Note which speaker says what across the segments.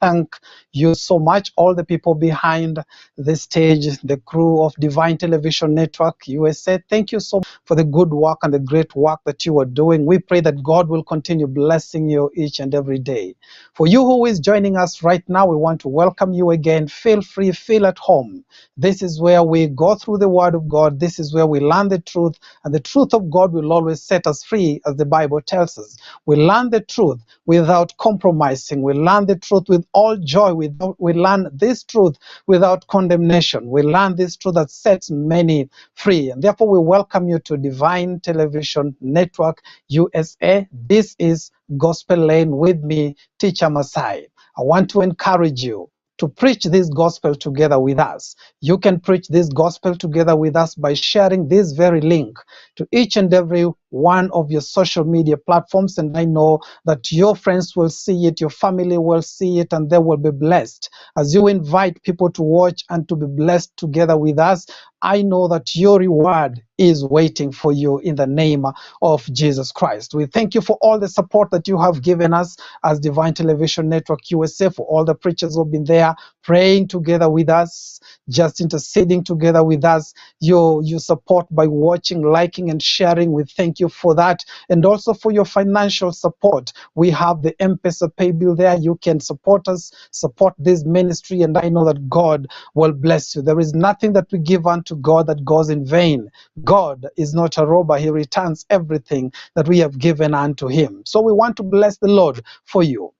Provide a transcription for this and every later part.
Speaker 1: thank you so much, all the people behind the stage, the crew of Divine Television Network USA. Thank you so much for the good work and the great work that you are doing. We pray that God will continue blessing you each and every day. For you who is joining us right now, we want to welcome you again. Feel free, feel at home. This is where we go through the Word of God. This is where we learn the truth, and the truth of God will always set us free, as the Bible tells us. We learn the truth without compromising. We learn the truth with all joy. We learn this truth without condemnation. We learn this truth that sets many free. And therefore, we welcome you to Divine Television Network USA. This is Gospel Lane with me, Teacher Masai. I want to encourage you to preach this gospel together with us. You can preach this gospel together with us by sharing this very link to each and every one of your social media platforms, and I know that your friends will see it, your family will see it, and they will be blessed. As you invite people to watch and to be blessed together with us, I know that your reward is waiting for you in the name of Jesus Christ. We thank you for all the support that you have given us as Divine Television Network USA, for all the preachers who have been there praying together with us, just interceding together with us. Your support by watching, liking, and sharing. We thank you for that, and also for your financial support. We have the M-pesa pay bill there. You can support us, support this ministry, and I know that God will bless you. There is nothing that we give unto God that goes in vain. God is not a robber. He returns everything that we have given unto him. So we want to bless the Lord for you.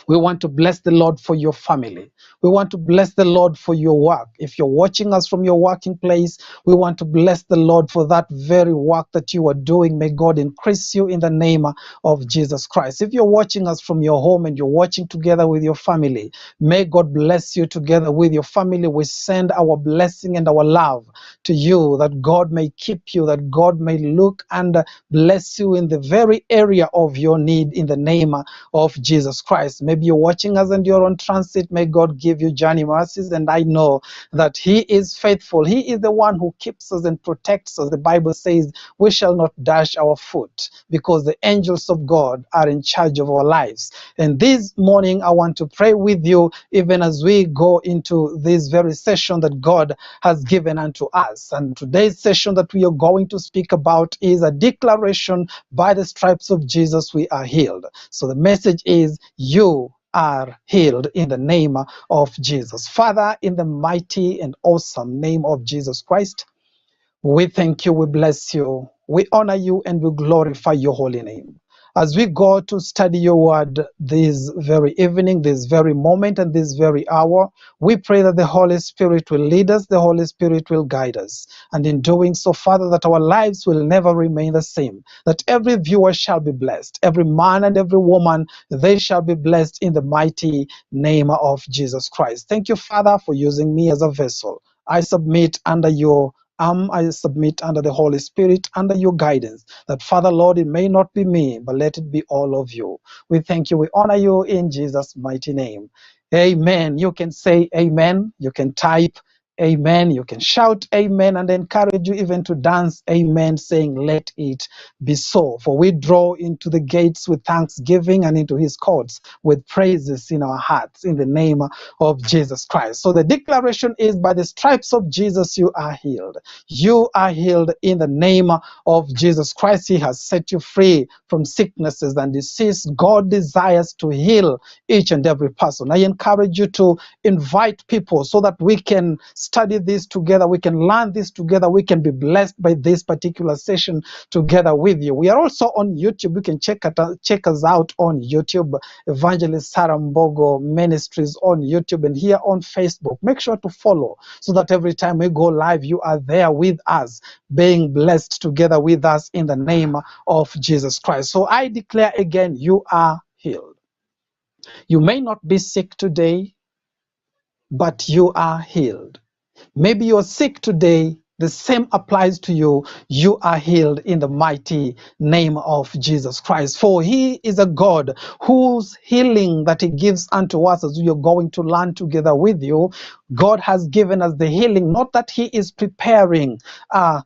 Speaker 1: We want to bless the Lord for your family. We want to bless the Lord for your work. If you're watching us from your working place, we want to bless the Lord for that very work that you are doing. May God increase you in the name of Jesus Christ. If you're watching us from your home and you're watching together with your family, may God bless you together with your family. We send our blessing and our love to you, that God may keep you, that God may look and bless you in the very area of your need in the name of Jesus Christ. Maybe you're watching us and you're on transit. May God give you journey mercies, and I know that he is faithful. He is the one who keeps us and protects us. The Bible says we shall not dash our foot, because the angels of God are in charge of our lives. And this morning I want to pray with you, even as we go into this very session that God has given unto us. And today's session that we are going to speak about is a declaration: by the stripes of Jesus we are healed. So the message is, you are healed in the name of Jesus. Father, in the mighty and awesome name of Jesus Christ, we thank you, we bless you, we honor you, and we glorify your holy name. As we go to study your word this very evening, this very moment, and this very hour, we pray that the Holy Spirit will lead us, the Holy Spirit will guide us. And in doing so, Father, that our lives will never remain the same, that every viewer shall be blessed, every man and every woman, they shall be blessed in the mighty name of Jesus Christ. Thank you, Father, for using me as a vessel. I submit under your I submit under the Holy Spirit, under your guidance, that Father, Lord, it may not be me, but let it be all of you. We thank you, we honor you in Jesus' mighty name. Amen. You can say amen. You can type amen. You can shout amen, and encourage you even to dance amen, saying, let it be so. For we draw into the gates with thanksgiving and into his courts with praises in our hearts, in the name of Jesus Christ. So the declaration is, by the stripes of Jesus you are healed. You are healed in the name of Jesus Christ. He has set you free from sicknesses and disease. God desires to heal each and every person. I encourage you to invite people so that we can study this together, we can learn this together, we can be blessed by this particular session together with you. We are also on YouTube. You can check us out on YouTube, Evangelist Sarah Mbogo Ministries on YouTube, and here on Facebook. Make sure to follow, so that every time we go live, you are there with us, being blessed together with us in the name of Jesus Christ. So I declare again, you are healed. You may not be sick today, but you are healed. Maybe you're sick today, the same applies to you. You are healed in the mighty name of Jesus Christ. For he is a God whose healing that he gives unto us, as we are going to learn together with you. God has given us the healing, not that he is preparing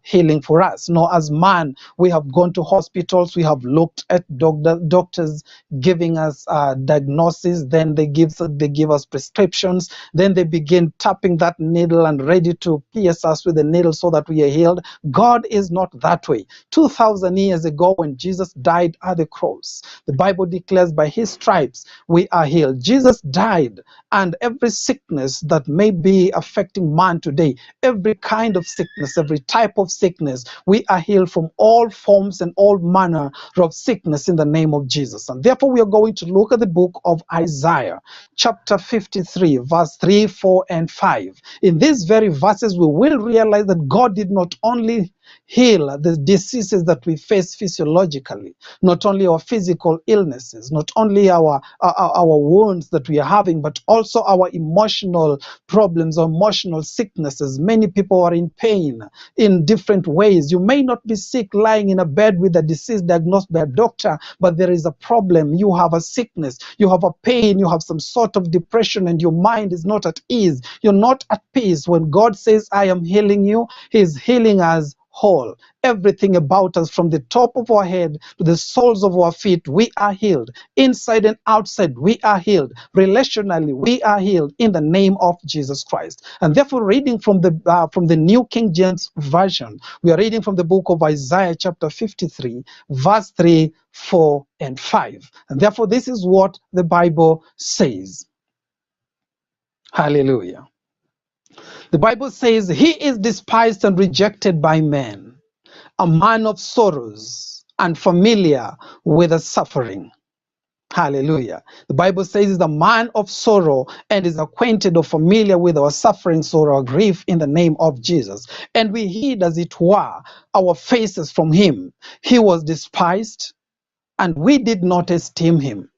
Speaker 1: healing for us. No, as man, we have gone to hospitals, we have looked at doctors giving us diagnosis, then they give us prescriptions, then they begin tapping that needle and ready to pierce us with the needle so that we are healed. God is not that way. 2,000 years ago, when Jesus died at the cross, the Bible declares by his stripes we are healed. Jesus died, and every sickness that may be affecting man today, every kind of sickness, every type of sickness, we are healed from all forms and all manner of sickness in the name of Jesus. And therefore we are going to look at the book of Isaiah, chapter 53, verse 3, 4, and 5. In these very verses, we will realize that God did not only heal the diseases that we face physiologically, not only our physical illnesses, not only our wounds that we are having, but also our emotional problems or emotional sicknesses. Many people are in pain in different ways. You may not be sick lying in a bed with a disease diagnosed by a doctor, but there is a problem. You have a sickness, you have a pain, you have some sort of depression, and your mind is not at ease. You're not at peace. When God says, I am healing you, he's healing us whole. Everything about us, from the top of our head to the soles of our feet, we are healed. Inside and outside, we are healed. Relationally, we are healed in the name of Jesus Christ. And therefore, reading from the New King James Version, we are reading from the book of Isaiah, chapter 53, verse 3, 4, and 5. And therefore, this is what the Bible says. Hallelujah. The Bible says, he is despised and rejected by men, a man of sorrows and familiar with the suffering. Hallelujah. The Bible says he's a man of sorrow and is acquainted or familiar with our suffering, sorrow, or grief in the name of Jesus. And we hid, as it were, our faces from him. He was despised and we did not esteem him.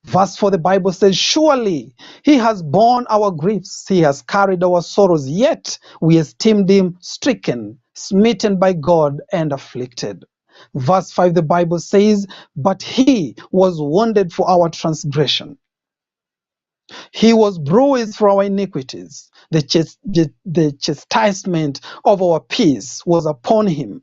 Speaker 1: Verse 4, the Bible says, surely he has borne our griefs, he has carried our sorrows, yet we esteemed him stricken, smitten by God, and afflicted. Verse 5, the Bible says, but he was wounded for our transgression, he was bruised for our iniquities. The chastisement of our peace was upon him,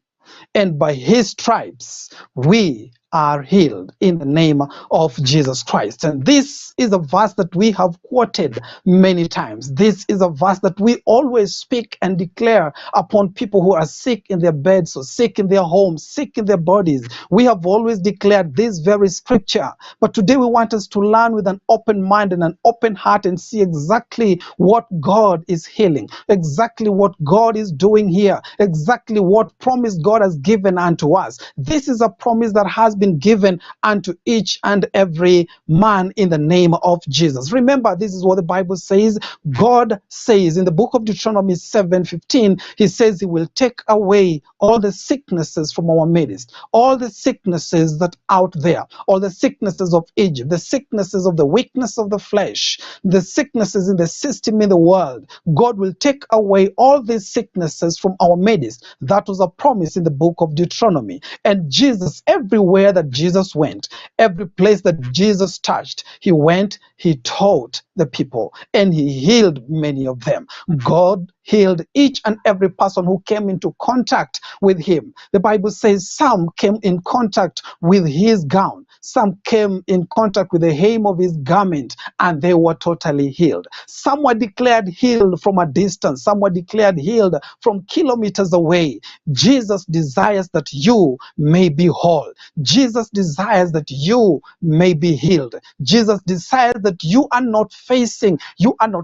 Speaker 1: and by his stripes we are healed in the name of Jesus Christ. And this is a verse that we have quoted many times. This is a verse that we always speak and declare upon people who are sick in their beds or sick in their homes, sick in their bodies. We have always declared this very scripture. But today we want us to learn with an open mind and an open heart and see exactly what God is healing, exactly what God is doing here, exactly what promise God has given unto us. This is a promise that has been given unto each and every man in the name of Jesus. Remember, this is what the Bible says. God says in the book of Deuteronomy 7:15, he says he will take away all the sicknesses from our midst, all the sicknesses that out there, all the sicknesses of Egypt, the sicknesses of the weakness of the flesh, the sicknesses in the system in the world. God will take away all these sicknesses from our midst. That was a promise in the book of Deuteronomy. And Jesus, everywhere that Jesus went, every place that Jesus touched, he went, he taught the people, and he healed many of them. God healed each and every person who came into contact with him. The Bible says some came in contact with his gown, some came in contact with the hem of his garment, and they were totally healed. Some were declared healed from a distance, some were declared healed from kilometers away. Jesus desires that you may be whole. Jesus desires that you may be healed. Jesus desires that you are not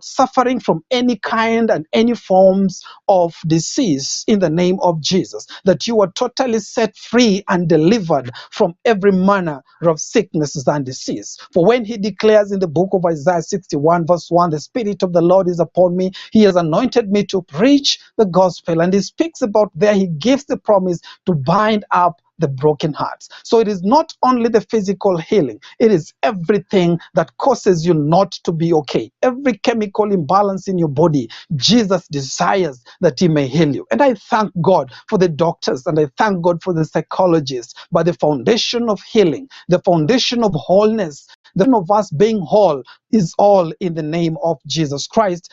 Speaker 1: suffering from any kind and any forms of disease in the name of Jesus, that you are totally set free and delivered from every manner of sicknesses and disease. For when he declares in the book of Isaiah 61 verse 1, the Spirit of the Lord is upon me, he has anointed me to preach the gospel, and he speaks about there, he gives the promise to bind up the broken hearts. So it is not only the physical healing, it is everything that causes you not to be okay. Every chemical imbalance in your body, Jesus desires that he may heal you. And I thank God for the doctors, and I thank God for the psychologists. But the foundation of healing, the foundation of wholeness, the foundation of us being whole is all in the name of Jesus Christ.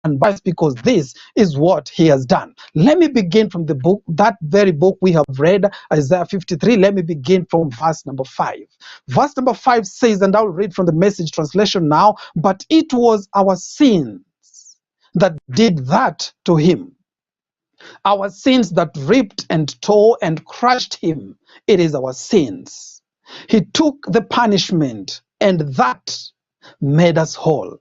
Speaker 1: And because this is what he has done. Let me begin from the book, that very book we have read, Isaiah 53. Let me begin from verse number 5. Verse number 5 says, and I'll read from the Message translation now, but it was our sins that did that to him. Our sins that ripped and tore and crushed him. It is our sins. He took the punishment, and that made us whole.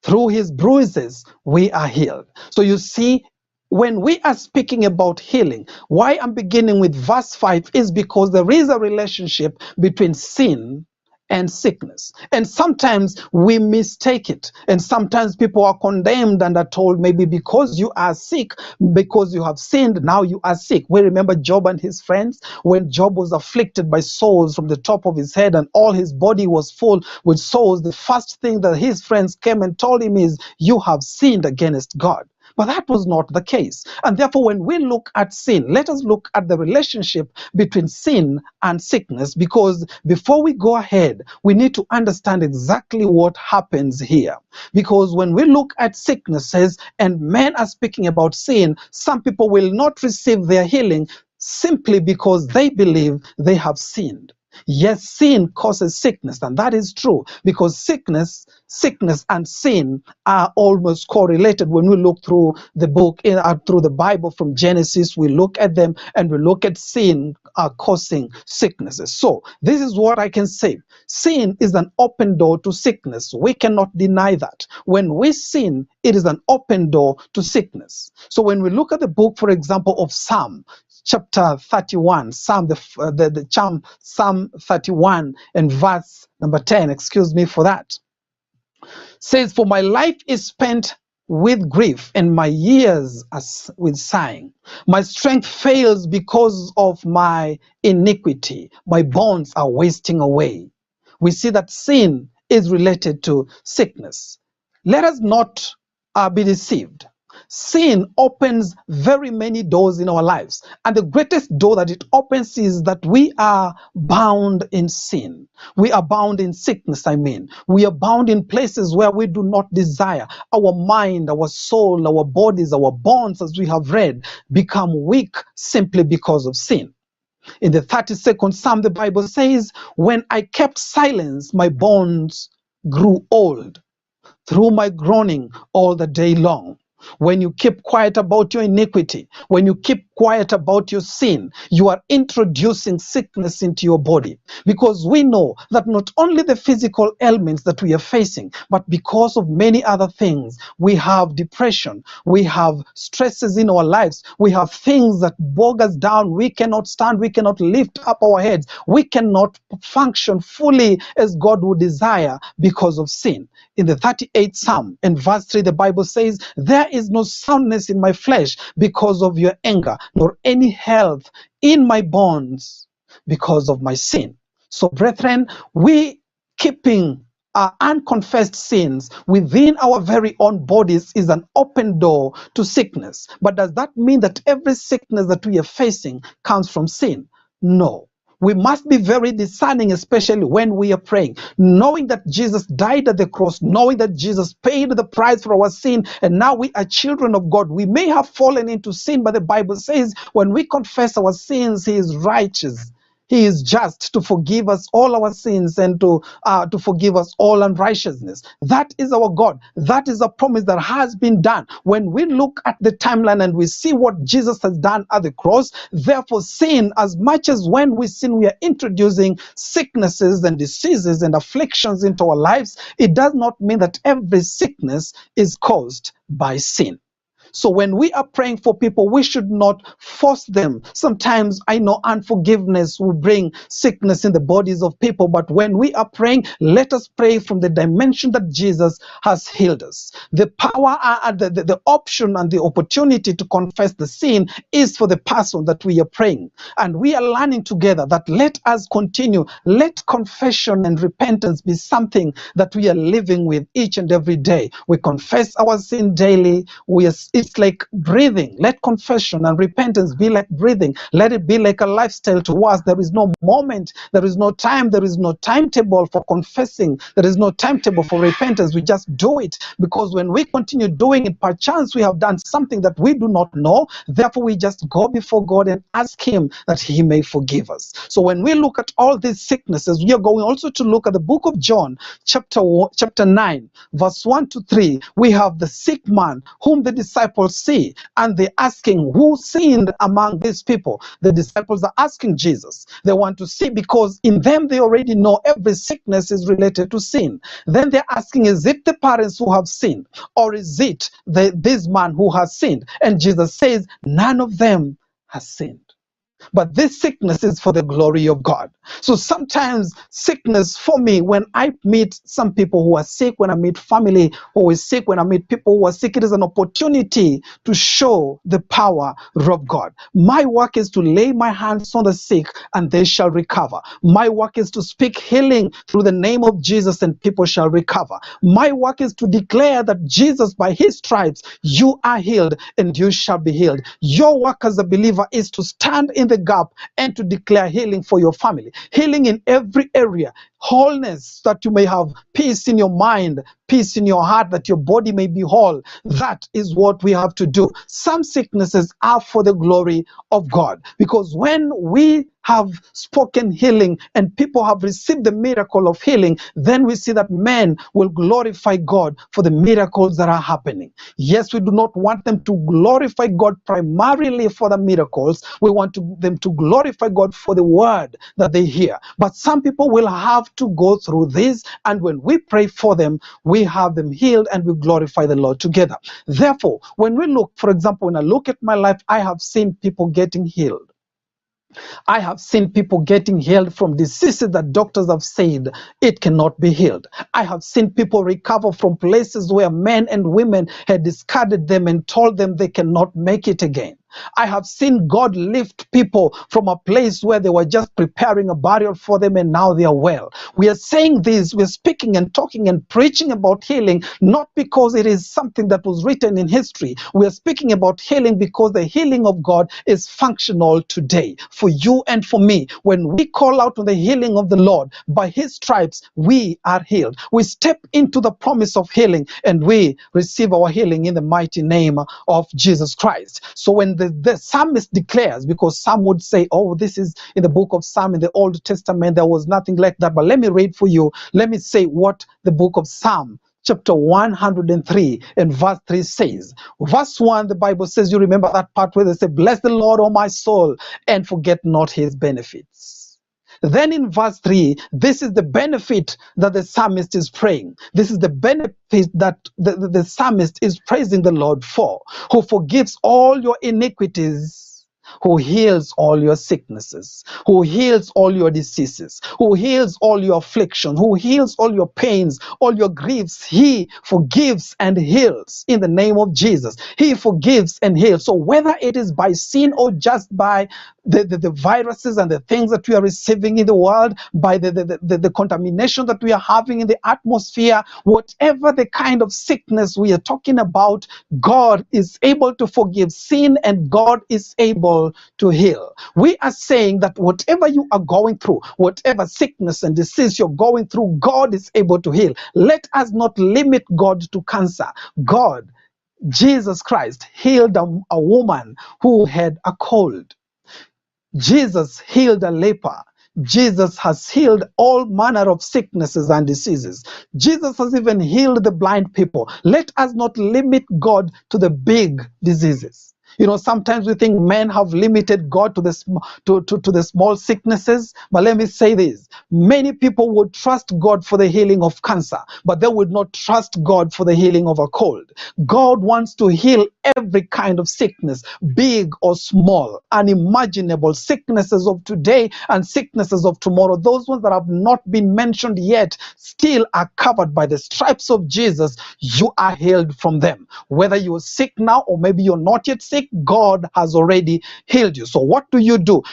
Speaker 1: Through his bruises, we are healed. So you see, when we are speaking about healing, why I'm beginning with verse 5 is because there is a relationship between sin and sickness. And sometimes we mistake it. And sometimes people are condemned and are told, maybe because you are sick, because you have sinned, now you are sick. We remember Job and his friends, when Job was afflicted by sores from the top of his head and all his body was full with sores. The first thing that his friends came and told him is, you have sinned against God. But that was not the case. And therefore, when we look at sin, let us look at the relationship between sin and sickness, because before we go ahead, we need to understand exactly what happens here. Because when we look at sicknesses and men are speaking about sin, some people will not receive their healing simply because they believe they have sinned. Yes, sin causes sickness, and that is true, because sickness and sin are almost correlated. When we look through the book, through the Bible from Genesis, we look at them and we look at sin causing sicknesses. So this is what I can say. Sin is an open door to sickness. We cannot deny that. When we sin, it is an open door to sickness. So when we look at the book, for example, of Psalm chapter 31, Psalm 31 and verse number 10, excuse me for that, says, for my life is spent with grief and my years with sighing. My strength fails because of my iniquity. My bones are wasting away. We see that sin is related to sickness. Let us not be deceived. Sin opens very many doors in our lives. And the greatest door that it opens is that we are bound in sin. We are bound in sickness, I mean. We are bound in places where we do not desire. Our mind, our soul, our bodies, our bonds, as we have read, become weak simply because of sin. In the 32nd Psalm, the Bible says, when I kept silence, my bones grew old through my groaning all the day long. When you keep quiet about your iniquity, when you keep quiet about your sin, you are introducing sickness into your body. Because we know that not only the physical ailments that we are facing, but because of many other things, we have depression, we have stresses in our lives, we have things that bog us down. We cannot stand, we cannot lift up our heads, we cannot function fully as God would desire because of sin. In the 38th Psalm, in verse 3, the Bible says, there is no soundness in my flesh because of your anger, nor any health in my bones because of my sin. So, brethren, we keeping our unconfessed sins within our very own bodies is an open door to sickness. But does that mean that every sickness that we are facing comes from sin? No. We must be very discerning, especially when we are praying, knowing that Jesus died at the cross, knowing that Jesus paid the price for our sin, and now we are children of God. We may have fallen into sin, but the Bible says when we confess our sins, He is righteous. He is just to forgive us all our sins and to forgive us all unrighteousness. That is our God. That is a promise that has been done. When we look at the timeline and we see what Jesus has done at the cross, therefore sin, as much as when we sin, we are introducing sicknesses and diseases and afflictions into our lives, it does not mean that every sickness is caused by sin. So when we are praying for people, we should not force them. Sometimes I know unforgiveness will bring sickness in the bodies of people, but when we are praying, let us pray from the dimension that Jesus has healed us. The power, the option and the opportunity to confess the sin is for the person that we are praying. And we are learning together that let us continue. Let confession and repentance be something that we are living with each and every day. We confess our sin daily. It's like breathing. Let confession and repentance be like breathing. Let it be like a lifestyle to us. There is no moment, there is no time, there is no timetable for confessing. There is no timetable for repentance. We just do it, because when we continue doing it, perchance we have done something that we do not know. Therefore, we just go before God and ask Him that He may forgive us. So when we look at all these sicknesses, we are going also to look at the book of John, chapter 9, verse 1 to 3. We have the sick man whom the disciples see, and they're asking, who sinned among these people? The disciples are asking Jesus. They want to see, because in them they already know every sickness is related to sin. Then they're asking, is it the parents who have sinned, or is it this man who has sinned? And Jesus says, none of them has sinned. But this sickness is for the glory of God. So sometimes sickness for me, when I meet some people who are sick, when I meet family who is sick, when I meet people who are sick, it is an opportunity to show the power of God. My work is to lay my hands on the sick and they shall recover. My work is to speak healing through the name of Jesus and people shall recover. My work is to declare that Jesus, by His stripes, you are healed and you shall be healed. Your work as a believer is to stand in the gap and to declare healing for your family, healing in every area, wholeness, that you may have peace in your mind, peace in your heart, that your body may be whole. That is what we have to do. Some sicknesses are for the glory of God, because when we have spoken healing and people have received the miracle of healing, then we see that men will glorify God for the miracles that are happening. Yes, we do not want them to glorify God primarily for the miracles. We want them to glorify God for the word that they hear. But some people will have to go through this, and when we pray for them, we have them healed and we glorify the Lord together. Therefore, when we look, for example, when I look at my life, I have seen people getting healed. I have seen people getting healed from diseases that doctors have said it cannot be healed. I have seen people recover from places where men and women had discarded them and told them they cannot make it again. I have seen God lift people from a place where they were just preparing a burial for them and now they are well. We are saying this, we're speaking and talking and preaching about healing, not because it is something that was written in history. We are speaking about healing because the healing of God is functional today for you and for me. When we call out on the healing of the Lord, by His stripes, we are healed. We step into the promise of healing and we receive our healing in the mighty name of Jesus Christ. So when the psalmist declares, because some would say, oh, this is in the book of Psalm in the Old Testament, there was nothing like that. But let me read for you. Let me say what the book of Psalm chapter 103 and verse 3 says. Verse 1, the Bible says, you remember that part where they say, bless the Lord, O my soul, and forget not His benefits. Then in verse 3, this is the benefit that the psalmist is praying. This is the benefit that the psalmist is praising the Lord for, who forgives all your iniquities, who heals all your sicknesses, who heals all your diseases, who heals all your affliction, who heals all your pains, all your griefs. He forgives and heals in the name of Jesus. He forgives and heals. So whether it is by sin or just by the viruses and the things that we are receiving in the world, by the contamination that we are having in the atmosphere, whatever the kind of sickness we are talking about, God is able to forgive sin and God is able to heal. We are saying that whatever you are going through, whatever sickness and disease you're going through, God is able to heal. Let us not limit God to cancer. God, Jesus Christ, healed a woman who had a cold. Jesus healed a leper. Jesus has healed all manner of sicknesses and diseases. Jesus has even healed the blind people. Let us not limit God to the big diseases. Sometimes we think men have limited God to to the small sicknesses. But let me say this. Many people would trust God for the healing of cancer, but they would not trust God for the healing of a cold. God wants to heal every kind of sickness, big or small, unimaginable sicknesses of today and sicknesses of tomorrow. Those ones that have not been mentioned yet still are covered by the stripes of Jesus. You are healed from them. Whether you're sick now or maybe you're not yet sick, God has already healed you. So what do?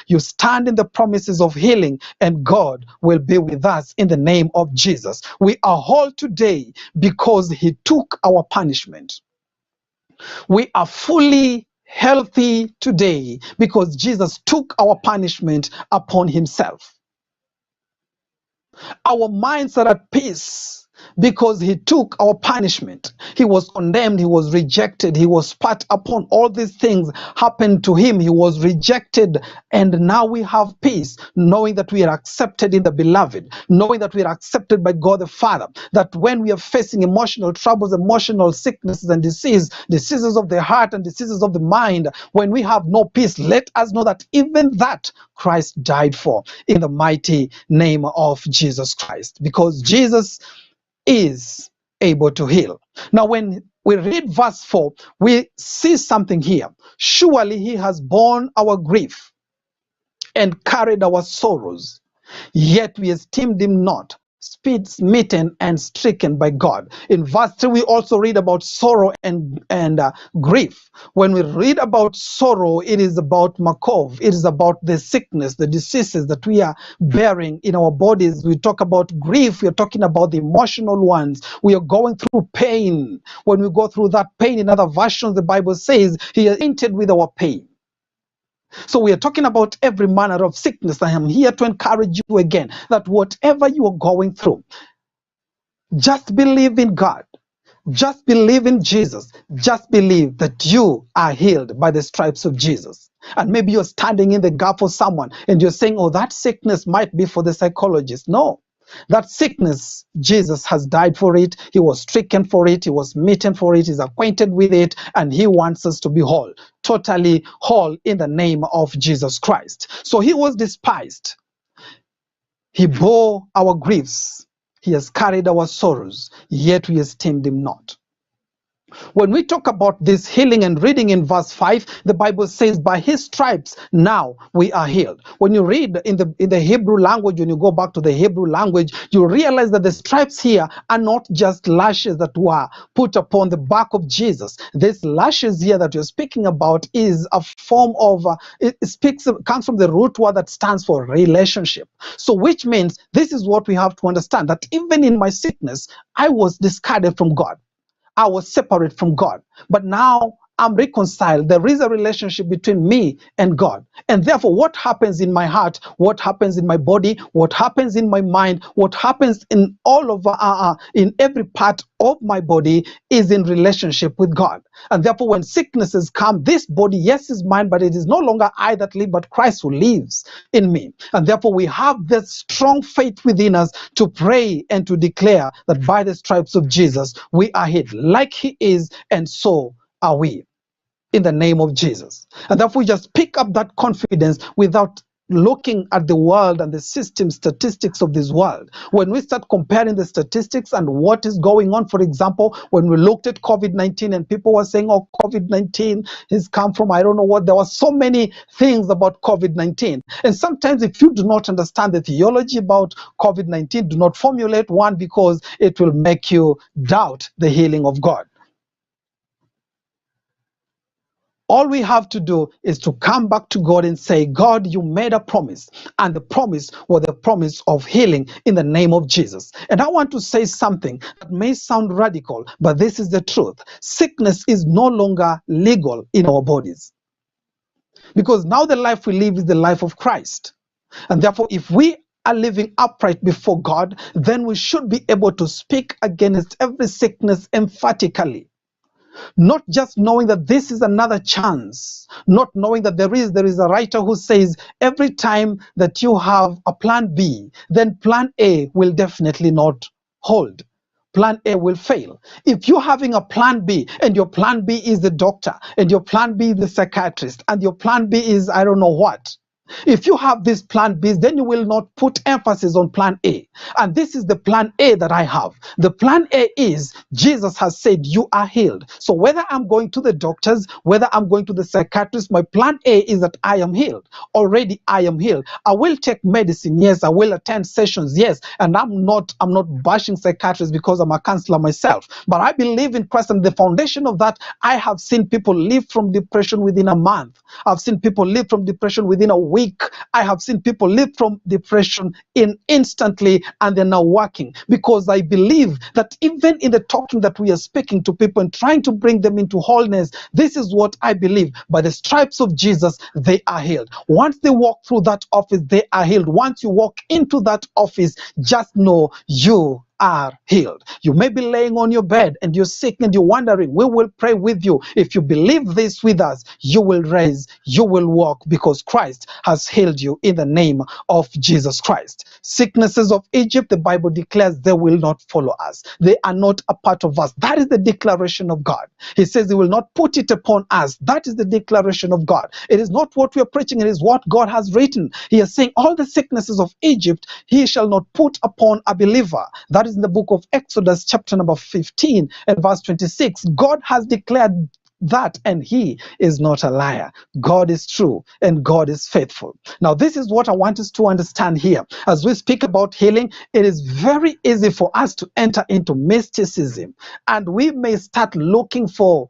Speaker 1: You stand in the promises of healing, and God will be with us in the name of Jesus. We are whole today because he took our punishment. We are fully healthy today because Jesus took our punishment upon himself. Our minds are at peace because he took our punishment. He was condemned, he was rejected, he was spat upon. All these things happened to him. He was rejected, and now we have peace, knowing that we are accepted in the beloved, knowing that we are accepted by God the Father, that when we are facing emotional troubles, emotional sicknesses and diseases of the heart and diseases of the mind, when we have no peace, let us know that even that Christ died for, in the mighty name of Jesus Christ, because Jesus is able to heal. Now, when we read verse 4, we see something here. Surely he has borne our grief and carried our sorrows, yet we esteemed him not smitten and stricken by God. In verse 3, we also read about sorrow and grief. When we read about sorrow, it is about makov. It is about the sickness, the diseases that we are bearing in our bodies. We talk about grief. We are talking about the emotional ones. We are going through pain. When we go through that pain, in other versions, the Bible says he is acquainted with our pain. So we are talking about every manner of sickness. I am here to encourage you again that whatever you are going through, just believe in God. Just believe in Jesus. Just believe that you are healed by the stripes of Jesus. And maybe you're standing in the gap for someone and you're saying, oh, that sickness might be for the psychologist. No. That sickness, Jesus has died for it. He was stricken for it. He was smitten for it. He's acquainted with it. And he wants us to be whole, totally whole in the name of Jesus Christ. So he was despised. He bore our griefs. He has carried our sorrows, yet we esteemed him not. When we talk about this healing and reading in verse 5, the Bible says, by his stripes now we are healed. When you read in the Hebrew language, when you go back to the Hebrew language, you realize that the stripes here are not just lashes that were put upon the back of Jesus. These lashes here that you're speaking about is a form of, comes from the root word that stands for relationship. So which means this is what we have to understand, that even in my sickness, I was discarded from God. I was separate from God, but now I'm reconciled. There is a relationship between me and God. And therefore, what happens in my heart, what happens in my body, what happens in my mind, what happens in all of, in every part of my body is in relationship with God. And therefore, when sicknesses come, this body, yes, is mine, but it is no longer I that live, but Christ who lives in me. And therefore, we have this strong faith within us to pray and to declare that by the stripes of Jesus, we are healed like he is, and so are we, in the name of Jesus. And therefore, we just pick up that confidence without looking at the world and the system statistics of this world. When we start comparing the statistics and what is going on, for example, when we looked at COVID-19 and people were saying, oh, COVID-19 has come from, I don't know what, there were so many things about COVID-19. And sometimes if you do not understand the theology about COVID-19, do not formulate one, because it will make you doubt the healing of God. All we have to do is to come back to God and say, God, you made a promise, and the promise was the promise of healing in the name of Jesus. And I want to say something that may sound radical, but this is the truth. Sickness is no longer legal in our bodies, because now the life we live is the life of Christ. And therefore, if we are living upright before God, then we should be able to speak against every sickness emphatically. Not just knowing that this is another chance, not knowing that there is a writer who says every time that you have a plan B, then plan A will definitely not hold. plan A will fail. If you're having a plan B, and your plan B is the doctor, and your plan B is the psychiatrist, and your plan B is I don't know what, if you have this plan B, then you will not put emphasis on plan A. And this is the plan A that I have. The plan A is Jesus has said you are healed. So whether I'm going to the doctors, whether I'm going to the psychiatrist, my plan A is that I am healed. Already I am healed. I will take medicine, yes. I will attend sessions, yes. And I'm not bashing psychiatrists because I'm a counselor myself. But I believe in Christ, and the foundation of that, I have seen people live from depression within a month. I've seen people live from depression within a week. I have seen people live from depression instantly, and they're now working, because I believe that even in the talking that we are speaking to people and trying to bring them into wholeness, this is what I believe. By the stripes of Jesus, they are healed. Once they walk through that office, they are healed. Once you walk into that office, just know you are healed. You may be laying on your bed and you're sick and you're wondering. We will pray with you. If you believe this with us, you will rise, you will walk, because Christ has healed you in the name of Jesus Christ. Sicknesses of Egypt, the Bible declares, they will not follow us. They are not a part of us. That is the declaration of God. He says he will not put it upon us. That is the declaration of God. It is not what we are preaching, it is what God has written. He is saying all the sicknesses of Egypt he shall not put upon a believer. That is in the book of Exodus chapter number 15 and verse 26. God has declared that, and he is not a liar. God is true and God is faithful. Now, this is what I want us to understand here. As we speak about healing, it is very easy for us to enter into mysticism, and we may start looking for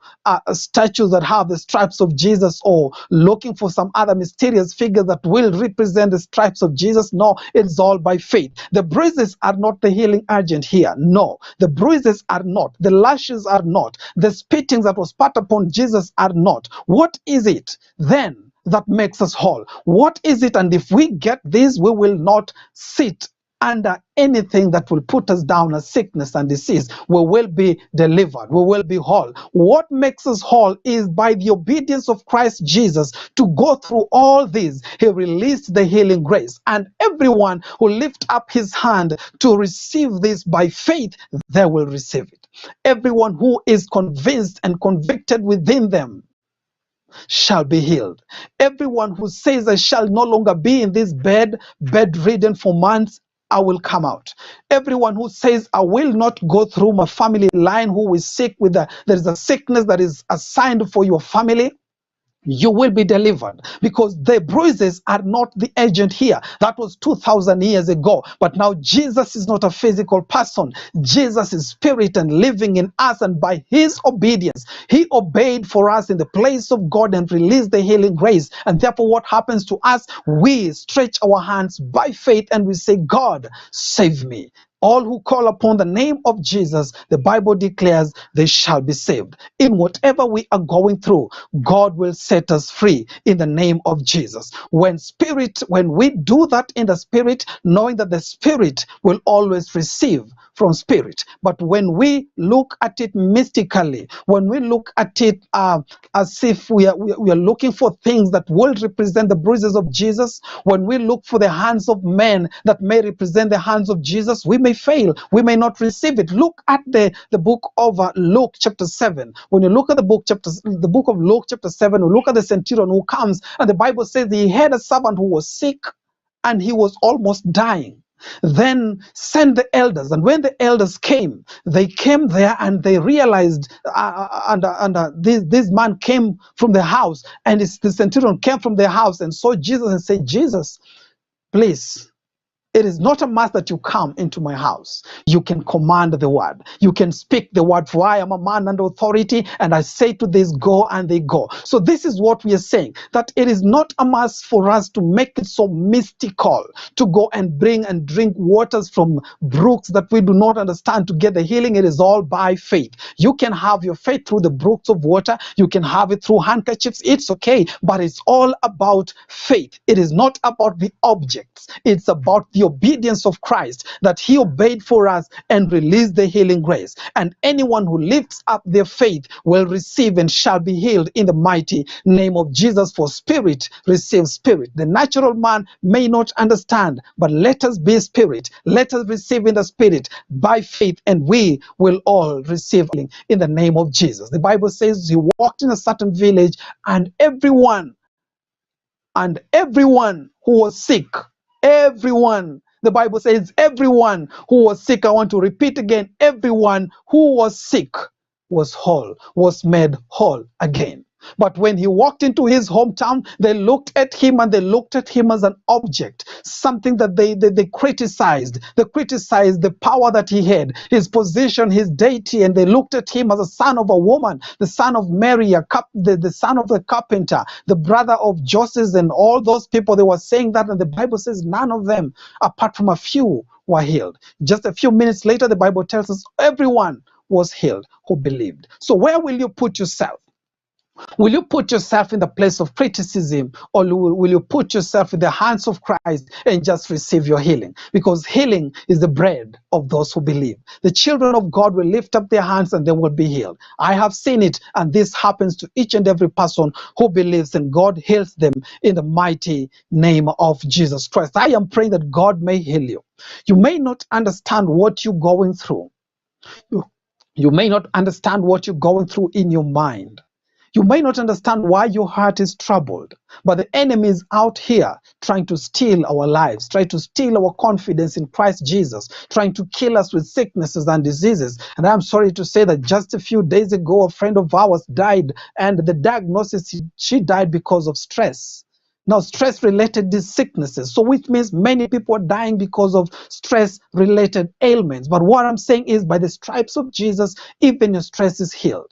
Speaker 1: statues that have the stripes of Jesus, or looking for some other mysterious figure that will represent the stripes of Jesus. No, it's all by faith. The bruises are not the healing agent here. No, the bruises are not. The lashes are not. The spittings that was spat upon Jesus are not. What is it then that makes us whole? What is it? And if we get this, we will not sit under anything that will put us down as sickness and disease. We will be delivered. We will be whole. What makes us whole is by the obedience of Christ Jesus to go through all this. He released the healing grace, and everyone who lift up his hand to receive this by faith, they will receive it. Everyone who is convinced and convicted within them shall be healed. Everyone who says, I shall no longer be in this bedridden for months, I will come out. Everyone who says, I will not go through my family line who is sick with there is a sickness that is assigned for your family, you will be delivered, because the bruises are not the agent here. That was 2,000 years ago. But now Jesus is not a physical person. Jesus is spirit and living in us, and by his obedience, he obeyed for us in the place of God and released the healing grace. And therefore, what happens to us? We stretch our hands by faith and we say, God, save me. All who call upon the name of Jesus, the Bible declares, they shall be saved. In whatever we are going through, God will set us free in the name of Jesus. When we do that in the spirit, knowing that the spirit will always receive from spirit. But when we look at it mystically, when we look at it as if we are looking for things that will represent the bruises of Jesus, when we look for the hands of men that may represent the hands of Jesus, we may fail. We may not receive it. Look at the book of Luke chapter 7. When you look at the book of Luke chapter 7, we look at the centurion who comes, and the Bible says he had a servant who was sick and he was almost dying. Then send the elders, and when the elders came, they came there and they realized this man came from the house, and the centurion came from the house and saw Jesus and said, Jesus, please, it is not a must that you come into my house. You can command the word. You can speak the word, for I am a man under authority, and I say to this, go, and they go. So this is what we are saying, that it is not a must for us to make it so mystical, to go and bring and drink waters from brooks that we do not understand to get the healing. It is all by faith. You can have your faith through the brooks of water. You can have it through handkerchiefs. It's okay, but it's all about faith. It is not about the objects. It's about the the obedience of Christ, that he obeyed for us and released the healing grace. And anyone who lifts up their faith will receive and shall be healed in the mighty name of Jesus. For spirit receives spirit. The natural man may not understand, but let us be spirit. Let us receive in the spirit by faith, and we will all receive healing in the name of Jesus. The Bible says he walked in a certain village, and everyone who was sick, everyone, the Bible says everyone who was sick, I want to repeat again, everyone who was sick was whole, was made whole again. But when he walked into his hometown, they looked at him, and they looked at him as an object, something that they criticized. They criticized the power that he had, his position, his deity, and they looked at him as a son of a woman, the son of Mary, the son of the carpenter, the brother of Joseph, and all those people. They were saying that, and the Bible says none of them, apart from a few, were healed. Just a few minutes later, the Bible tells us everyone was healed who believed. So where will you put yourself? Will you put yourself in the place of criticism, or will you put yourself in the hands of Christ and just receive your healing? Because healing is the bread of those who believe. The children of God will lift up their hands and they will be healed. I have seen it, and this happens to each and every person who believes, and God heals them in the mighty name of Jesus Christ. I am praying that God may heal you. You may not understand what you're going through. You may not understand what you're going through in your mind. You may not understand why your heart is troubled, but the enemy is out here trying to steal our lives, trying to steal our confidence in Christ Jesus, trying to kill us with sicknesses and diseases. And I'm sorry to say that just a few days ago, a friend of ours died, and the diagnosis, she died because of stress. Now, stress-related sicknesses, so which means many people are dying because of stress-related ailments. But what I'm saying is, by the stripes of Jesus, even your stress is healed.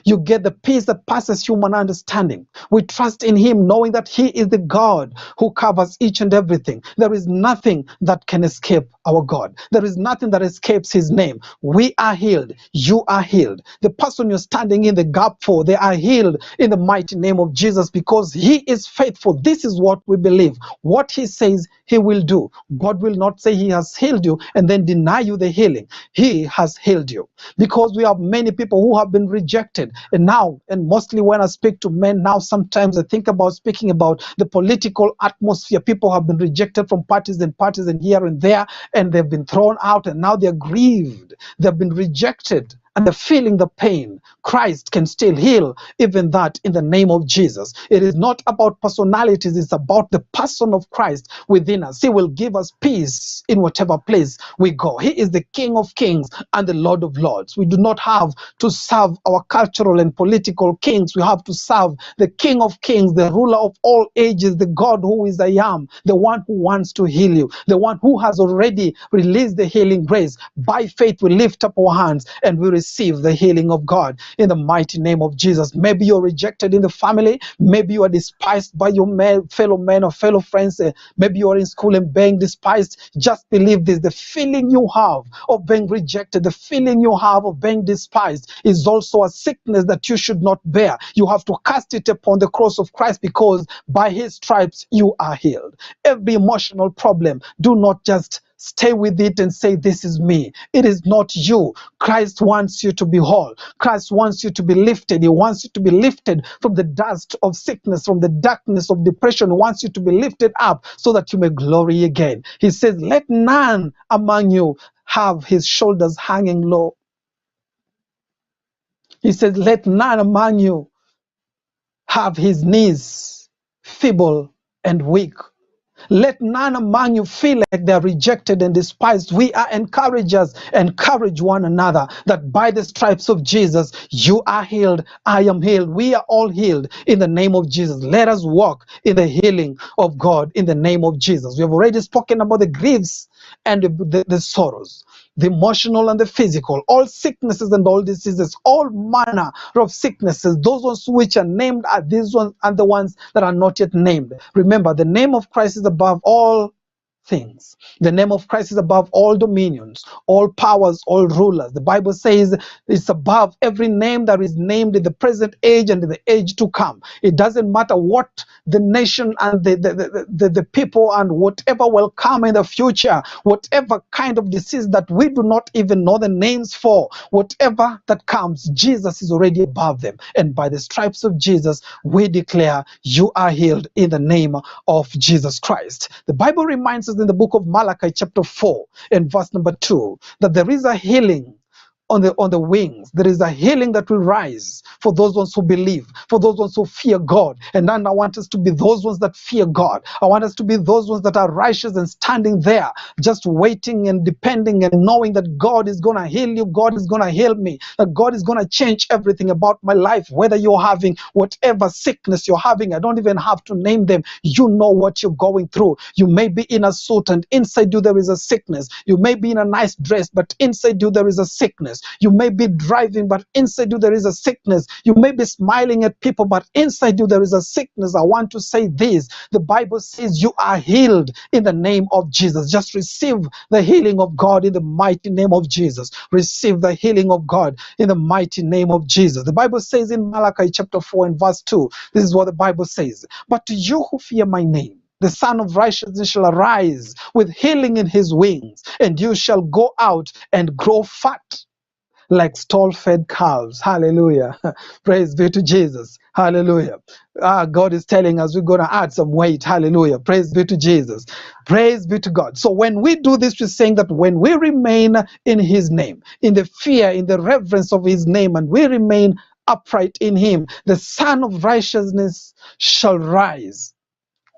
Speaker 1: You get the peace that passes human understanding. We trust in him, knowing that he is the God who covers each and everything. There is nothing that can escape our God. There is nothing that escapes his name. We are healed. You are healed. The person you're standing in the gap for, they are healed in the mighty name of Jesus, because he is faithful. This is what we believe. What he says he will do. God will not say he has healed you and then deny you the healing. He has healed you. Because we have many people who have been rejected. And now, and mostly when I speak to men now, sometimes I think about speaking about the political atmosphere. People have been rejected from parties and here and there, and they've been thrown out, and now they're grieved. They've been rejected, and they're feeling the pain. Christ can still heal even that in the name of Jesus. It is not about personalities, it's about the person of Christ within us. He will give us peace in whatever place we go. He is the King of Kings and the Lord of Lords. We do not have to serve our cultural and political kings. We have to serve the King of Kings, the ruler of all ages, the God who is I am, the one who wants to heal you, the one who has already released the healing grace. By faith, we lift up our hands and we receive the healing of God in the mighty name of Jesus. Maybe you're rejected in the family. Maybe you are despised by your fellow men or fellow friends. Maybe you are in school and being despised. Just believe this. The feeling you have of being rejected, the feeling you have of being despised is also a sickness that you should not bear. You have to cast it upon the cross of Christ, because by his stripes you are healed. Every emotional problem, do not just stay with it and say, this is me. It is not you. Christ wants you to be whole. Christ wants you to be lifted. He wants you to be lifted from the dust of sickness, from the darkness of depression. He wants you to be lifted up so that you may glory again. He says, let none among you have his shoulders hanging low. He says, let none among you have his knees feeble and weak. Let none among you feel like they're rejected and despised. We are encouragers. Encourage one another that by the stripes of Jesus, you are healed. I am healed. We are all healed in the name of Jesus. Let us walk in the healing of God in the name of Jesus. We have already spoken about the griefs and the sorrows, the emotional and the physical, all sicknesses and all diseases, all manner of sicknesses. Those ones which are named are these ones, and the ones that are not yet named. Remember, the name of Christ is above all things. The name of Christ is above all dominions, all powers, all rulers. The Bible says it's above every name that is named in the present age and in the age to come. It doesn't matter what the nation and the people and whatever will come in the future, whatever kind of disease that we do not even know the names for, whatever that comes, Jesus is already above them. And by the stripes of Jesus, we declare you are healed in the name of Jesus Christ. The Bible reminds us in the book of Malachi chapter 4 and verse number 2 that there is a healing on the wings. There is a healing that will rise for those ones who believe, for those ones who fear God. And then I want us to be those ones that fear God. I want us to be those ones that are righteous and standing there, just waiting and depending and knowing that God is going to heal you, God is going to heal me, that God is going to change everything about my life. Whether you're having whatever sickness you're having, I don't even have to name them. You know what you're going through. You may be in a suit and inside you there is a sickness. You may be in a nice dress, but inside you there is a sickness. You may be driving, but inside you there is a sickness. You may be smiling at people, but inside you there is a sickness. I want to say this. The Bible says you are healed in the name of Jesus. Just receive the healing of God in the mighty name of Jesus. Receive the healing of God in the mighty name of Jesus. The Bible says in Malachi chapter 4 and verse 2, this is what the Bible says. But to you who fear my name, the Son of Righteousness shall arise with healing in his wings, and you shall go out and grow fat like stall-fed calves. Hallelujah. Praise be to Jesus. Hallelujah. God is telling us we're going to add some weight. Hallelujah. Praise be to Jesus. Praise be to God. So when we do this, we're saying that when we remain in his name, in the fear, in the reverence of his name, and we remain upright in him, the Son of Righteousness shall rise.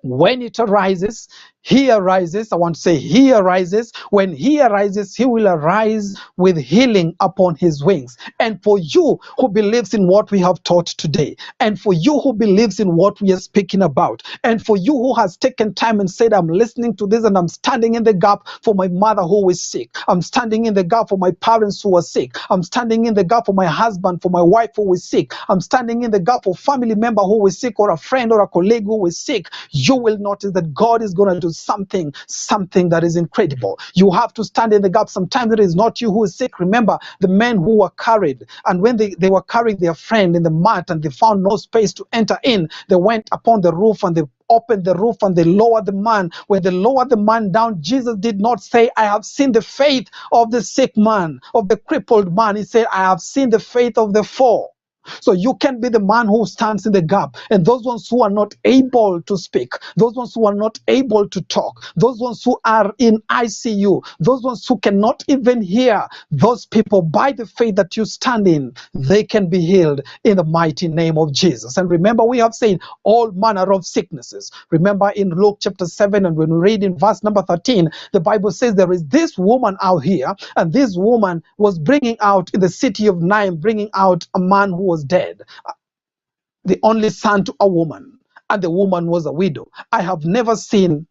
Speaker 1: When it arises, he arises. I want to say he arises. When he arises, he will arise with healing upon his wings. And for you who believes in what we have taught today, and for you who believes in what we are speaking about, and for you who has taken time and said, I'm listening to this and I'm standing in the gap for my mother who is sick. I'm standing in the gap for my parents who are sick. I'm standing in the gap for my husband, for my wife who is sick. I'm standing in the gap for a family member who is sick, or a friend or a colleague who is sick. You will notice that God is going to do something that is incredible. You have to stand in the gap. Sometimes it is not you who is sick. Remember the men who were carried, and when they were carrying their friend in the mat and they found no space to enter in, they went upon the roof and they opened the roof and they lowered the man. When they lowered the man down, Jesus did not say, I have seen the faith of the sick man, of the crippled man. He said, I have seen the faith of the four. So you can be the man who stands in the gap. And those ones who are not able to speak, those ones who are not able to talk, those ones who are in ICU, those ones who cannot even hear, those people, by the faith that you stand in, they can be healed in the mighty name of Jesus. And remember, we have seen all manner of sicknesses. Remember in Luke chapter 7, and when we read in verse number 13, the Bible says there is this woman out here, and this woman was bringing out in the city of Naim, bringing out a man who was dead, the only son to a woman, and the woman was a widow. I have never seen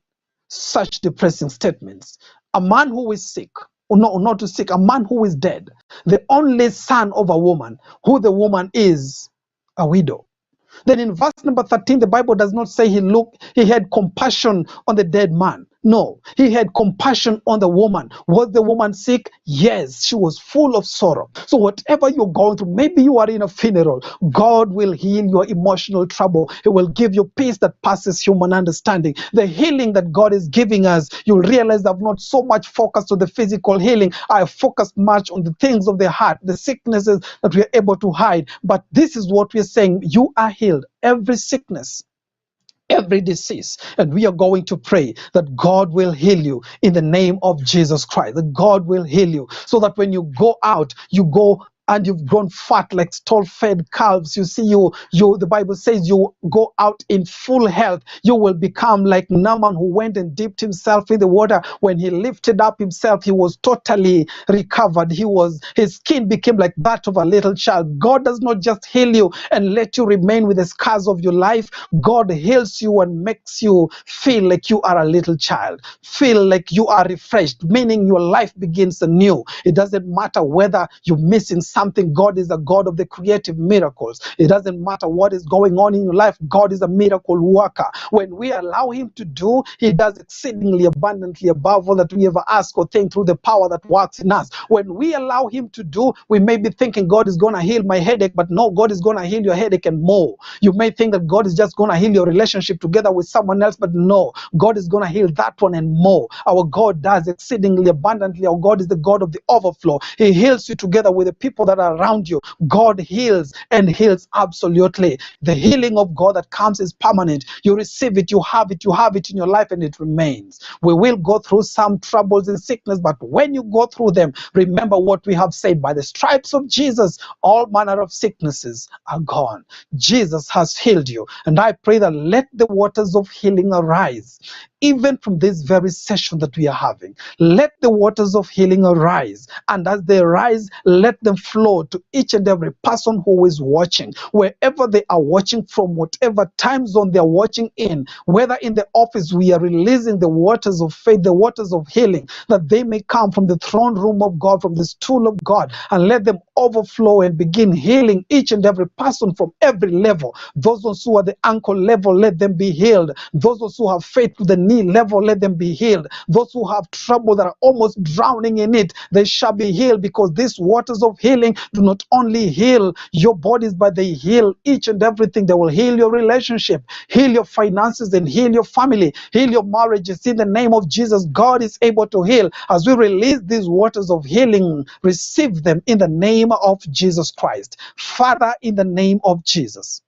Speaker 1: such depressing statements. A man who is sick, or no, not too sick, a man who is dead, the only son of a woman, who the woman is a widow. Then in verse number 13, the Bible does not say he had compassion on the dead man. No, he had compassion on the woman. Was the woman sick? Yes, she was full of sorrow. So whatever you're going through, maybe you are in a funeral, God will heal your emotional trouble. He will give you peace that passes human understanding. The healing that God is giving us, you'll realize I've not so much focused on the physical healing. I have focused much on the things of the heart, the sicknesses that we are able to hide. But this is what we're saying. You are healed. Every sickness, every disease, and we are going to pray that God will heal you in the name of Jesus Christ, that God will heal you, so that when you go out, you go and you've grown fat like stall-fed calves. You see, the Bible says you go out in full health. You will become like Naaman, who went and dipped himself in the water. When he lifted up himself, he was totally recovered. His skin became like that of a little child. God does not just heal you and let you remain with the scars of your life. God heals you and makes you feel like you are a little child, feel like you are refreshed, meaning your life begins anew. It doesn't matter whether you're missing something, God is a God of the creative miracles. It doesn't matter what is going on in your life, God is a miracle worker. When we allow him to do, he does exceedingly abundantly above all that we ever ask or think through the power that works in us. When we allow him to do, we may be thinking God is going to heal my headache, but no, God is going to heal your headache and more. You may think that God is just going to heal your relationship together with someone else, but no, God is going to heal that one and more. Our God does exceedingly abundantly. Our God is the God of the overflow. He heals you together with the people that are around you. God heals and heals absolutely. The healing of God that comes is permanent. You receive it, you have it in your life, and it remains. We will go through some troubles and sickness, but when you go through them, remember what we have said: by the stripes of Jesus, all manner of sicknesses are gone. Jesus has healed you, and I pray that let the waters of healing arise even from this very session that we are having. Let the waters of healing arise, and as they rise, let them flow to each and every person who is watching, wherever they are watching from, whatever time zone they are watching in, whether in the office. We are releasing the waters of faith, the waters of healing, that they may come from the throne room of God, from the stool of God, and let them overflow and begin healing each and every person from every level. Those ones who are the ankle level, let them be healed. Those ones who have faith to the knee level, let them be healed. Those who have trouble that are almost drowning in it, they shall be healed, because these waters of healing do not only heal your bodies, but they heal each and everything. They will heal your relationship, heal your finances, and heal your family, heal your marriages. In the name of Jesus, God is able to heal. As we release these waters of healing, receive them in the name of Jesus Christ. Father, in the name of Jesus,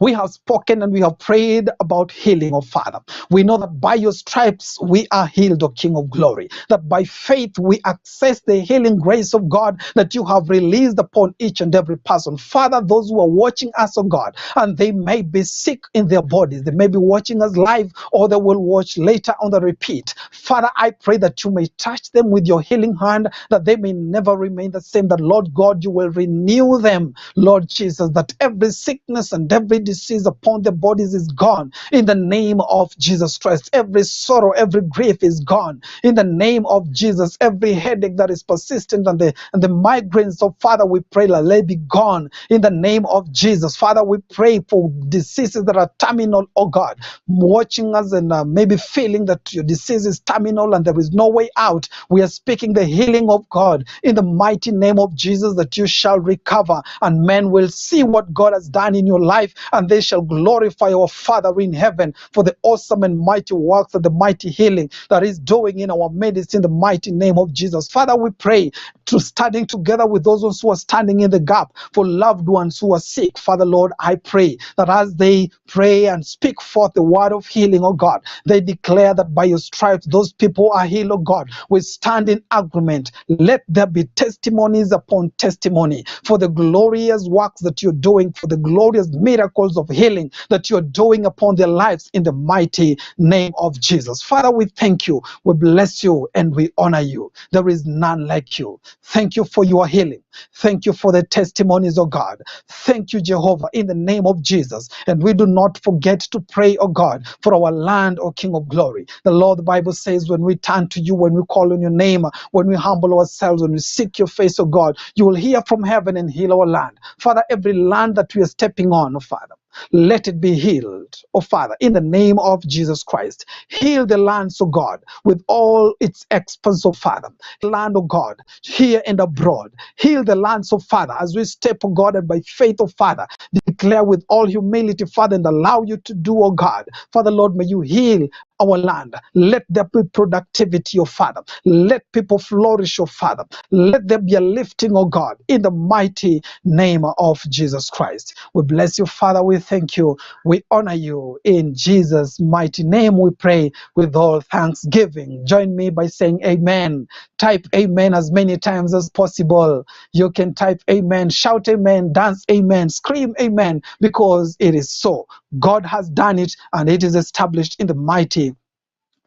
Speaker 1: we have spoken and we have prayed about healing, oh Father. We know that by your stripes we are healed, O King of glory. That by faith we access the healing grace of God that you have released upon each and every person. Father, those who are watching us, oh God, and they may be sick in their bodies, they may be watching us live, or they will watch later on the repeat. Father, I pray that you may touch them with your healing hand, that they may never remain the same. That, Lord God, you will renew them, Lord Jesus, that every sickness and every disease upon their bodies is gone in the name of Jesus Christ. Every sorrow, every grief is gone in the name of Jesus. Every headache that is persistent and the migraines, so Father, we pray that let be gone in the name of Jesus. Father, we pray for diseases that are terminal, oh God, watching us and maybe feeling that your disease is terminal and there is no way out. We are speaking the healing of God in the mighty name of Jesus, that you shall recover and men will see what God has done in your life, and they shall glorify our Father in heaven for the awesome and mighty works and the mighty healing that is doing in our midst in the mighty name of Jesus. Father, we pray to standing together with those who are standing in the gap for loved ones who are sick. Father, Lord, I pray that as they pray and speak forth the word of healing, oh God, they declare that by your stripes those people are healed, oh God. We stand in agreement. Let there be testimonies upon testimony for the glorious works that you're doing, for the glorious miracles of healing that you're doing upon their lives in the mighty name of Jesus. Father, we thank you, we bless you, and we honor you. There is none like you. Thank you for your healing. Thank you for the testimonies, oh God. Thank you, Jehovah, in the name of Jesus. And we do not forget to pray, oh God, for our land, oh King of glory. The Lord, the Bible says, when we turn to you, when we call on your name, when we humble ourselves, when we seek your face, oh God, you will hear from heaven and heal our land. Father, every land that we are stepping on, oh Father, let it be healed, oh Father, in the name of Jesus Christ. Heal the land, oh God, with all its expense, oh Father. Land, oh God, here and abroad. Heal the land, oh Father, as we step, oh God, and by faith, oh Father, declare with all humility, Father, and allow you to do, oh God. Father, Lord, may you heal our land. Let there be productivity, oh Father. Let people flourish, oh Father. Let there be a lifting, oh God, in the mighty name of Jesus Christ. We bless you, Father. We thank you. We honor you. In Jesus' mighty name we pray with all thanksgiving. Join me by saying amen. Type amen as many times as possible. You can type amen, shout amen, dance amen, scream amen, because it is so. God has done it, and it is established in the mighty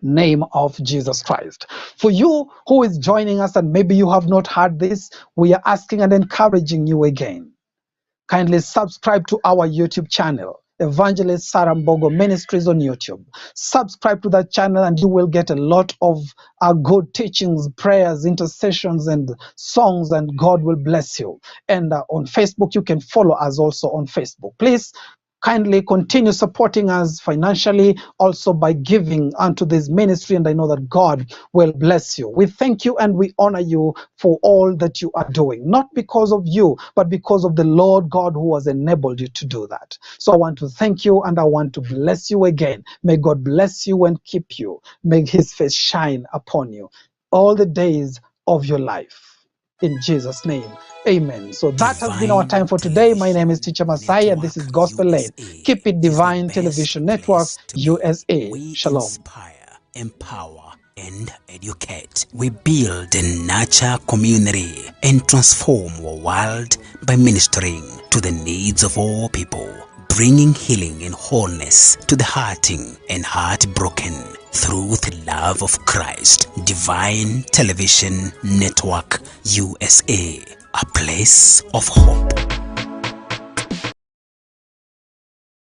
Speaker 1: name of Jesus Christ. For you who is joining us and maybe you have not heard this, we are asking and encouraging you again. Kindly subscribe to our YouTube channel. Evangelist Sarah Mbogo Ministries on YouTube. Subscribe to that channel and you will get a lot of good teachings, prayers, intercessions, and songs, and God will bless you. And on Facebook, you can follow us also on Facebook. Please kindly continue supporting us financially, also by giving unto this ministry, and I know that God will bless you. We thank you and we honor you for all that you are doing, not because of you, but because of the Lord God who has enabled you to do that. So I want to thank you and I want to bless you again. May God bless you and keep you. May his face shine upon you all the days of your life. In Jesus' name, amen. So that has been our time for today. My name is Teacher Masai, and this is Gospel Lane. Keep it Divine Television Network, USA.
Speaker 2: We
Speaker 1: Shalom.
Speaker 2: inspire, empower, and educate. We build and nurture community and transform our world by ministering to the needs of all people, bringing healing and wholeness to the hurting and heartbroken through the love of Christ. Divine Television Network USA, a place of hope.